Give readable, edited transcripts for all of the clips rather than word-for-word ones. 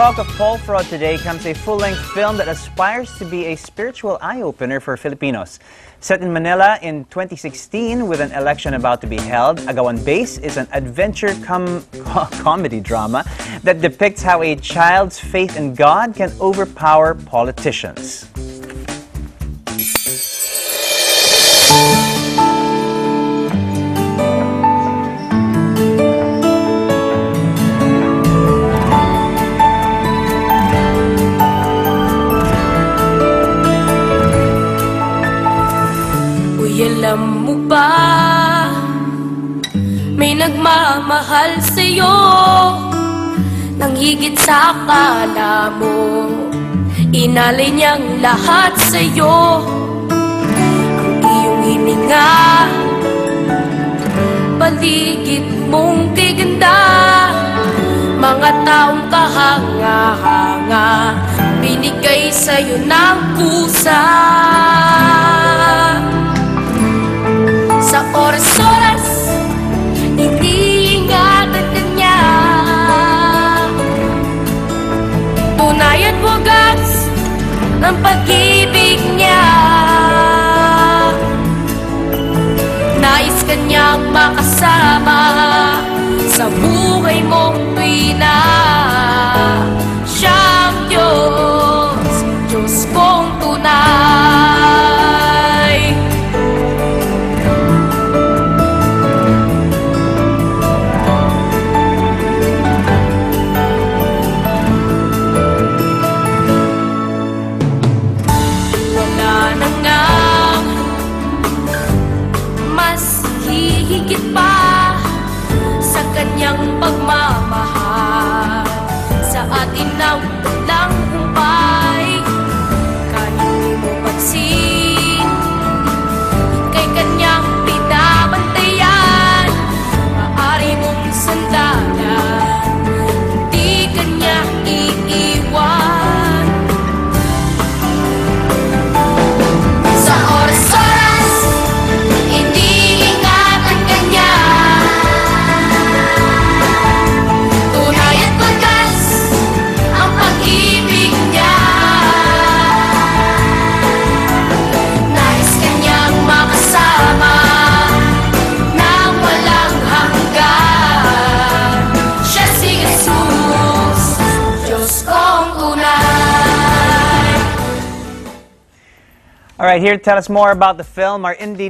talk of Paul Fraud today comes a full-length film that aspires to be a spiritual eye-opener for Filipinos. Set in Manila in 2016 with an election about to be held, Agawan Base is an adventure comedy drama that depicts how a child's faith in God can overpower politicians. Alam mo ba, may nagmamahal sa'yo nang higit sa akala mo. Inalay niyang lahat sa'yo, ang iyong hininga, paligid mong gaganda, mga taong kahanga-hanga, binigay sa'yo ng kusa. Sa oras-oras, iniingatan ka niya, tunay at wagas ng pag-ibig niya. Nais ka niyang makasama sa buhay mong tuwina. Siyang Diyos, Diyos kong tunay. Higit pa sa kanyang pagmamahal, sa atin ang walang humpay. Kanino mo pansin, kay kanyang binabantayan, maaari mong sandalan, hindi kanya iiwan. Sa oras-oras, All right, here to tell us more about the film, our indie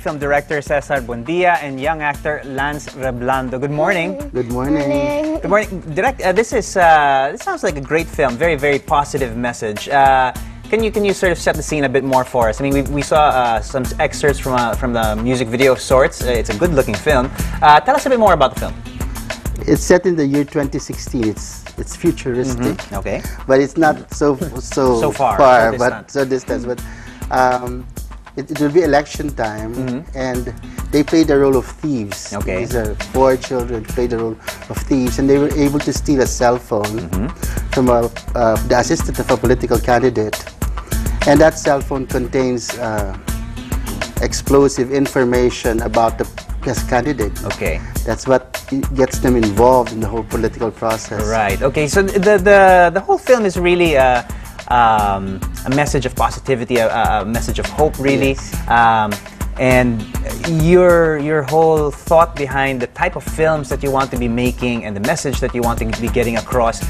film director Cesar Buendia and young actor Lance Reblando. Good morning. Good morning. Good morning. This sounds like a great film. Very, very positive message. Can you sort of set the scene a bit more for us? I mean, we saw some excerpts from the music video of sorts. It's a good-looking film. Tell us a bit more about the film. It's set in the year 2016. It's futuristic. Okay. But it's not so far, but so distant. But it will be election time, and they play the role of thieves. Okay. These are 4 children play the role of thieves, and they were able to steal a cell phone from the assistant of a political candidate, and that cell phone contains explosive information about the candidate. Okay. That's what gets them involved in the whole political process. Right. Okay. So the whole film is really a message of positivity, a message of hope, really. Yes. And your whole thought behind the type of films that you want to be making and the message that you want to be getting across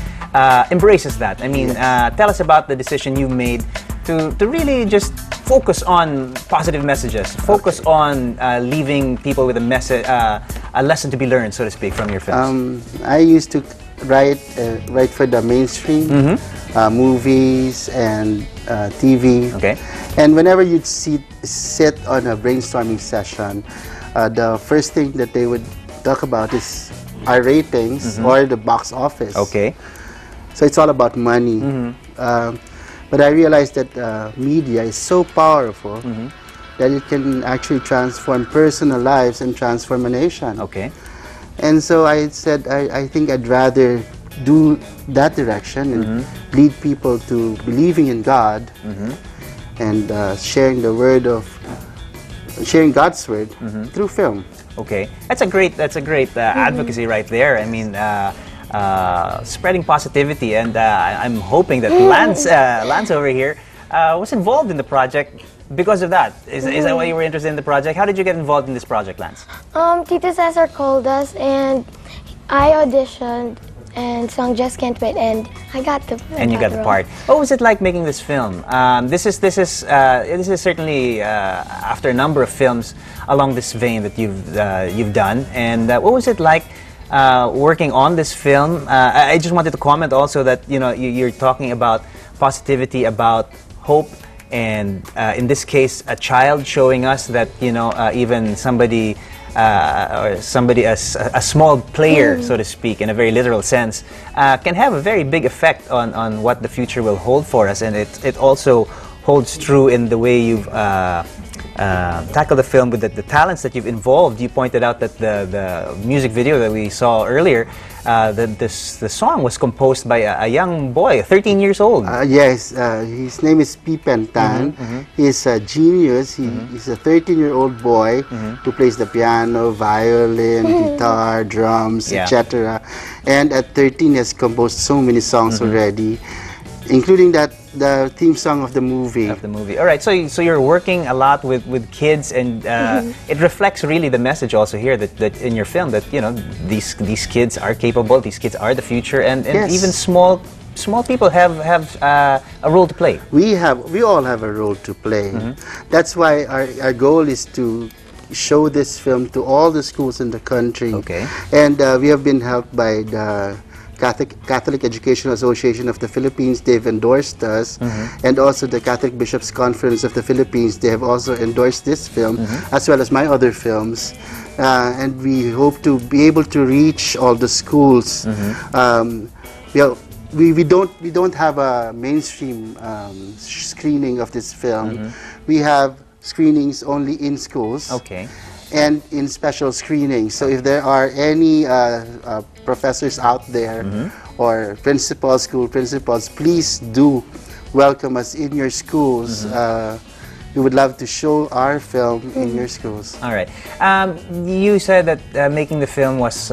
embraces that. I mean, tell us about the decision you made to really just focus on positive messages, focus on leaving people with a message, a lesson to be learned, so to speak, from your films. I used to write for the mainstream, movies and TV. Okay. And whenever you'd sit on a brainstorming session, the first thing that they would talk about is our ratings or the box office. Okay. So it's all about money. But I realized that media is so powerful that it can actually transform personal lives and transform a nation. Okay. And so I said, I think I'd rather do that direction and lead people to believing in God and sharing God's word through film. Okay, that's a great advocacy right there. I mean, spreading positivity, and I'm hoping that Lance over here was involved in the project because of that. Is that why you were interested in the project? How did you get involved in this project, Lance? Tito Cesar called us and I auditioned and sung Just Can't Wait, and I got the And you got the part. What was it like making this film? This is certainly after a number of films along this vein that you've done. And what was it like working on this film? I just wanted to comment also that you're talking about positivity, about hope, and in this case, a child showing us that even somebody. Or somebody as a small player, so to speak, in a very literal sense, can have a very big effect on what the future will hold for us, and it also holds true in the way you've tackled the film with the talents that you've involved. You pointed out that the music video that we saw earlier, the song was composed by a young boy, 13 years old. Yes, his name is Pipen Tan. He's a genius. He's a 13-year-old boy who plays the piano, violin, guitar, drums, etc. And at 13, he has composed so many songs already, including the theme song of the movie. All right, so you're working a lot with kids, and it reflects really the message also here that in your film that these kids are capable, these kids are the future, and even small people have a role to play. We all have a role to play. That's why our goal is to show this film to all the schools in the country. Okay. And we have been helped by the Catholic Educational Association of the Philippines. They've endorsed us, and also the Catholic Bishops Conference of the Philippines. They have also endorsed this film, as well as my other films, and we hope to be able to reach all the schools. We don't have a mainstream screening of this film. We have screenings only in schools. Okay. And in special screenings. So if there are any professors out there or school principals, please do welcome us in your schools. We would love to show our film in your schools. All right. You said that making the film was,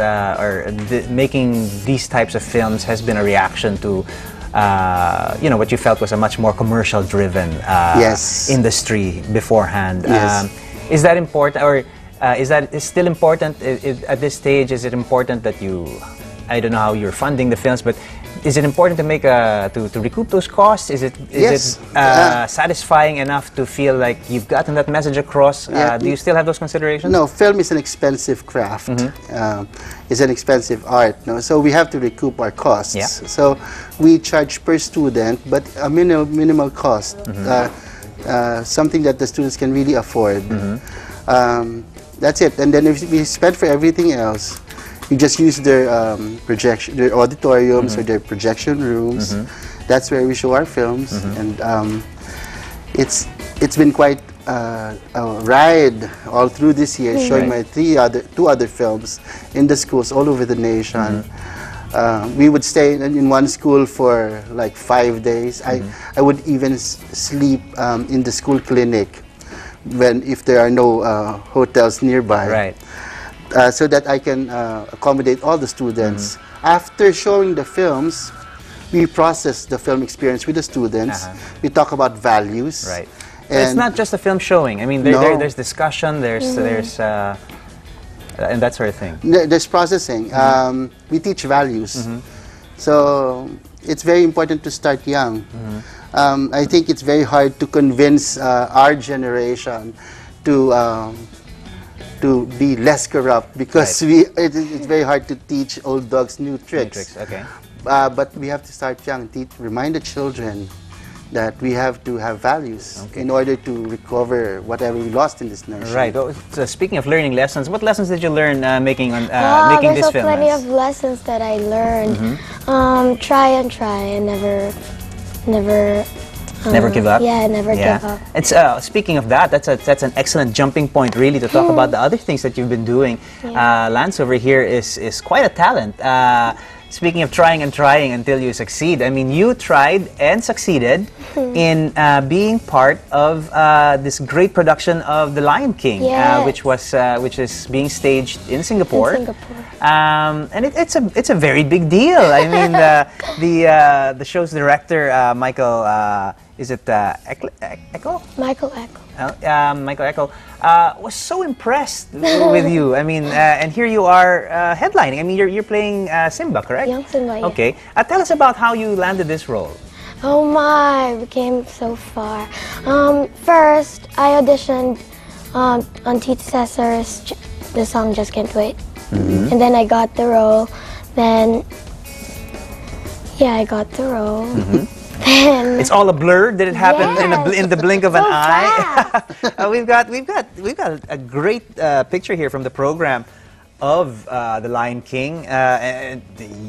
making these types of films has been a reaction to what you felt was a much more commercial-driven industry beforehand. Is that important, or is still important at this stage? Is it important that I don't know how you're funding the films, but is it important to make to recoup those costs? Is it satisfying enough to feel like you've gotten that message across? Do you still have those considerations? No, film is an expensive craft. It's an expensive art. No? So we have to recoup our costs. So we charge per student, but a minimal cost, something that the students can really afford. That's it. And then if we spend for everything else, we just use their their auditoriums or their projection rooms. That's where we show our films, and it's been quite a ride all through this year, showing my two other films in the schools all over the nation. We would stay in one school for like 5 days. I would even sleep in the school clinic if there are no hotels nearby. Right. So that I can accommodate all the students. After showing the films, we process the film experience with the students. We talk about values. Right. But it's not just a film showing. I mean, there's discussion, there's and that sort of thing. There's processing. We teach values. So it's very important to start young. I think it's very hard to convince our generation to be less corrupt, because it's very hard to teach old dogs new tricks. But we have to start young, remind the children that we have to have values in order to recover whatever we lost in this nation. Right. Well, so speaking of learning lessons, what lessons did you learn making this film? There's plenty of lessons that I learned. Try and never give up. Yeah, never give up. It's speaking of that, that's an excellent jumping point, really, to talk about the other things that you've been doing. Lance over here is quite a talent. speaking of trying and trying until you succeed, I mean, you tried and succeeded in being part of this great production of The Lion King, Yes. which is being staged in Singapore. In Singapore. And it's a very big deal. I mean, the show's director, Michael, is it Echo? Michael Echo. Michael Echo was so impressed with you. I mean, and here you are headlining. I mean, you're playing Simba, correct? Young Simba, yeah. Okay. Tell us about how you landed this role. Oh my, we came so far. First, I auditioned on Tito Cesar's the song Just Can't Wait. And then I got the role. Then, yeah, I got the role. Then, It's all a blur. Did it happen Yes. in the blink of an So eye? We've got a great picture here from the program of The Lion King, and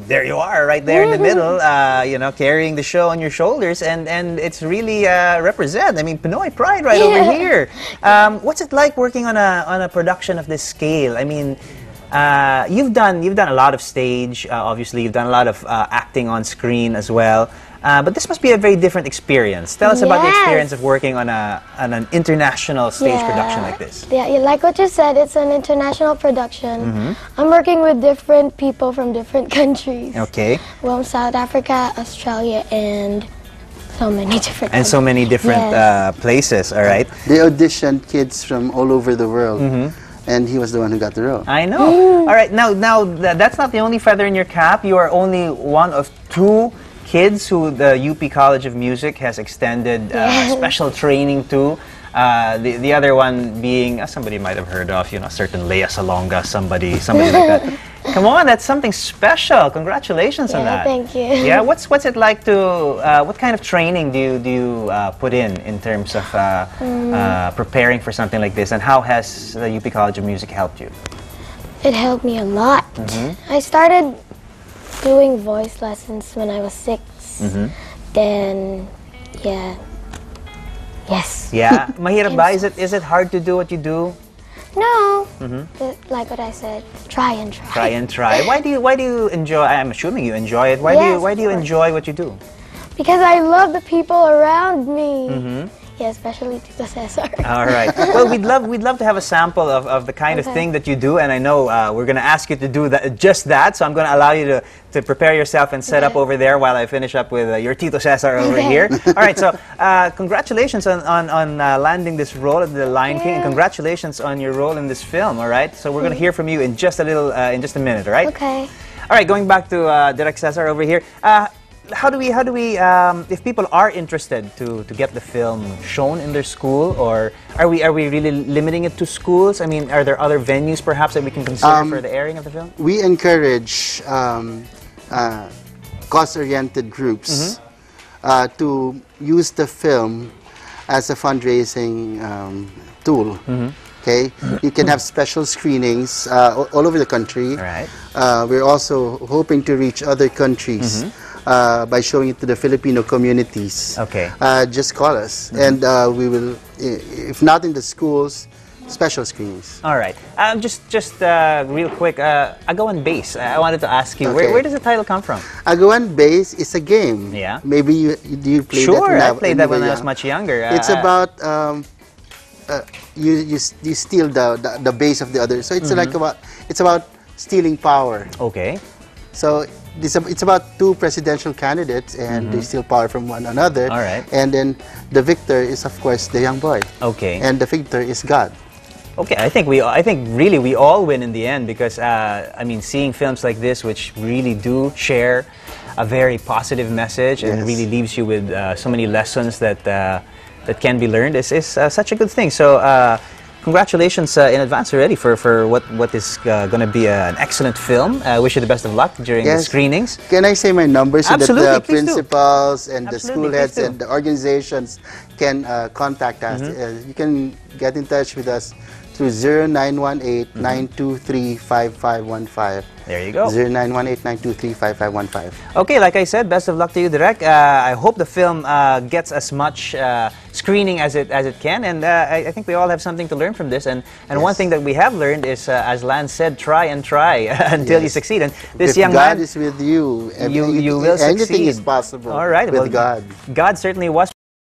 there you are, right there in the middle, you know, carrying the show on your shoulders, and it's really represent. I mean, Pinoy pride right over here. What's it like working on a production of this scale? I mean, you've done a lot of stage, obviously. You've done a lot of acting on screen as well. But this must be a very different experience. Tell us about the Yes. experience of working on an international stage production like this. Yeah, like what you said, it's an international production. I'm working with different people from different countries. Okay. Well, South Africa, Australia, and so many different And so many different Yes. places, all right? They auditioned kids from all over the world, and he was the one who got the role. I know. All right, now that's not the only feather in your cap. You are only one of two kids who the UP College of Music has extended special training to. The other one being somebody you might have heard of, you know, certain Lea Salonga, somebody like that. Come on, that's something special. Congratulations on that. Thank you. Yeah, what's it like to? What kind of training do you put in terms of preparing for something like this, and how has the UP College of Music helped you? It helped me a lot. I started doing voice lessons when I was 6. Then, yeah. Yes. Yeah, mahirap ba? Is it hard to do what you do? No. Like what I said, try and try. Try and try. Why do you enjoy? I'm assuming you enjoy it. Why do you Yes, of enjoy what you do? Because I love the people around me. Yeah, especially Tito Cesar. All right. Well, we'd love to have a sample of the kind of Okay. thing that you do, and I know we're going to ask you to do just that. So I'm going to allow you to prepare yourself and set up Okay. over there while I finish up with your Tito Cesar over here. All right. So congratulations on landing this role at the Lion King, and congratulations on your role in this film. All right. So we're going to hear from you in just a minute. All right. Okay. All right. Going back to Direk Cesar over here. How do we, if people are interested to get the film shown in their school, or are we really limiting it to schools? I mean, are there other venues perhaps that we can consider for the airing of the film? We encourage cause-oriented groups to use the film as a fundraising tool. Okay, you can have special screenings all over the country. Right. We're also hoping to reach other countries by showing it to the Filipino communities. Okay. Just call us, and we will, if not in the schools, special screenings. All right. Just real quick, Agawan Base. I wanted to ask you, Okay. where does the title come from? Agawan Base is a game. Yeah. Maybe you played that Sure, when I played that when I was young. much younger. It's about you steal the base of the other. So it's it's about stealing power. Okay. So it's about two presidential candidates, and they steal power from one another. All right. And then the victor is, of course, the young boy. Okay. And the victor is God. Okay, I think really we all win in the end, because I mean, seeing films like this, which really do share a very positive message and Yes. really leaves you with so many lessons that can be learned, is such a good thing. So congratulations in advance already for what is going to be an excellent film. I wish you the best of luck during the Yes. screenings. Can I say my numbers so Absolutely, that the please do. principals and the Absolutely, school please heads do. and the organizations can contact us. You can get in touch with us through 0918-923-5515. There you go. 0918-923-5515. Okay, like I said, best of luck to you, Direk. I hope the film gets as much screening as it can, and I think we all have something to learn from this. And one thing that we have learned is, as Lance said, try and try until you succeed. And this if young God man, is with you, you will anything succeed. is possible. All right, with well, God. God certainly was.